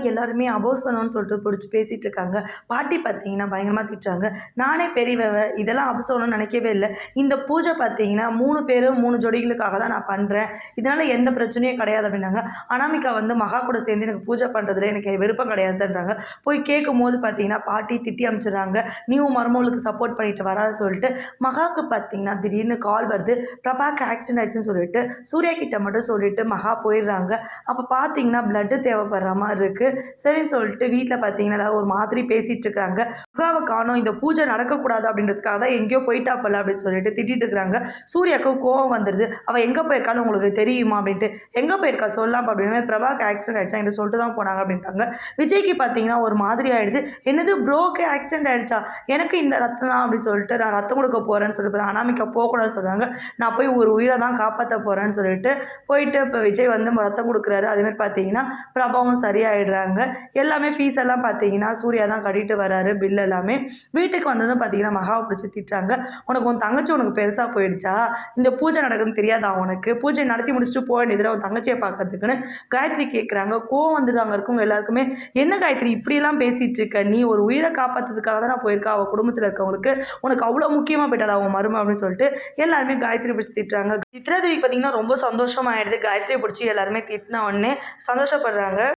எல்லாருமே அபோசனம்னு சொல்லிட்டு பிடிச்சி பேசிகிட்டு இருக்காங்க. பாட்டி பார்த்தீங்கன்னா பயங்கரமாக திட்டுறாங்க. நானே பெரியவ இதெல்லாம் அபசகுனம்னு நினைக்கவே இல்லை. இந்த பூஜை பார்த்தீங்கன்னா 3 பேரும் 3 ஜோடிகளுக்காக தான் நான் பண்ணுறேன். இதனால் எந்த பிரச்சனையும் கிடையாது அப்படின்னாங்க. அனாமிகா வந்து மகா கூட சேர்ந்து எனக்கு பூஜை பண்ணுறதுல எனக்கு விருப்பம் கிடையாதுன்றாங்க. போய் கேட்கும்போது பார்த்தீங்கன்னா பாட்டி திட்டி அனுப்பிச்சிடுறாங்க. நீ உன் மருமகளுக்கு சப்போர்ட் பண்ணிட்டு வரான்னு சொல்லிட்டு மகாவுக்கு பார்த்தீங்கன்னா திடீர்னு கால் வருது. பிரபாக்கு ஆக்சிடென்ட் ஆயிடுச்சுன்னு சொல்லிட்டு சூர்யா கிட்ட மட்டும் சொல்லிட்டு மகா போயிடுறாங்க. அப்போ பார்த்தீங்கன்னா பிளட்டு தேவைப்படுற மாதிரி இருக்குது. சரின்னு சொல்லிட்டு வீட்டில் பார்த்தீங்கன்னா ஒரு மாதிரி பேசிகிட்டு இருக்காங்க. மகாவை காணோம், இந்த பூஜை நடக்கக்கூடாது அப்படின்றதுக்காக தான் எங்கேயோ போயிட்டாப்பல அப்படின்னு சொல்லிட்டு திட்டிட்டு இருக்கிறாங்க. சூர்யாவுக்கு கோவம் வந்துடுது. அவள் எங்கே போயிருக்கான்னு உங்களுக்கு தெரியுமா அப்படின்ட்டு. எங்கே போயிருக்கா சொல்லலாம் அப்படின்னு. பிரபாக்கு ஆக்சிடென்ட் ஆகிடுச்சா என்று சொல்லிட்டு தான் போனாங்க அப்படின்ட்டாங்க. விஜய்க்கு பார்த்தீங்கன்னா ஒரு மாதிரி ஆகிடுது. என்னது ப்ரோக்கு ஆக்சிடென்ட் ஆகிடுச்சா, எனக்கு இந்த ரத்தம் தான் அப்படின்னு சொல்லிட்டு நான் ரத்தம் கொடுக்க போகிறேன்னு சொல்லிட்டு அனாமிகா போகக்கூடாதுன்னு சொல்கிறாங்க. நான் போய் ஒரு உயிரை தான் காப்பாற்ற போகிறேன்னு சொல்லிட்டு போயிட்டு இப்போ விஜய் வந்து ரத்தம் கொடுக்குறாரு. அதேமாதிரி பார்த்தீங்கன்னா பிரபாவும் சரியாயிடுறாங்க. எல்லாமே ஃபீஸ் எல்லாம் பார்த்தீங்கன்னா சூர்யா தான் கட்டிட்டு வராரு. பில் எல்லாமே வீட்டுக்கு வந்ததும் பார்த்தீங்கன்னா மகாவை பிடிச்சி திட்டுறாங்க. உனக்கு உன் தங்கச்சி உனக்கு பெருசாக போயிடுச்சா, இந்த பூஜை நடக்குதுன்னு தெரியாதா உனக்கு, பூஜை நடத்தி முடிச்சுட்டு போக வேண்டியதில் உன் தங்கச்சியை பார்க்கறதுக்குன்னு காயத்ரி கேட்குறாங்க. கோவம் வந்துட்டு அங்கே இருக்கவங்க எல்லாருக்குமே, என்ன காயத்ரி இப்படியெல்லாம் பேசிகிட்டு இருக்க, நீ ஒரு உயிரை காப்பாற்றுறதுக்காக தான் நான் போயிருக்கா, அவள் குடும்பத்தில் இருக்கவங்களுக்கு உனக்கு அவ்வளோ முக்கியமாக போயிட்டாளா அவன் மருமை அப்படின்னு சொல்லிட்டு எல்லாருமே காயத்ரி பிடிச்சி திட்டுறாங்க. சித்ராதேவிக்கு பார்த்தீங்கன்னா ரொம்ப சந்தோஷமாயிடுது. காயத்ரியை பிடிச்சி எல்லாருமே திட்டின உடனே சந்தோஷப்படுறாங்க.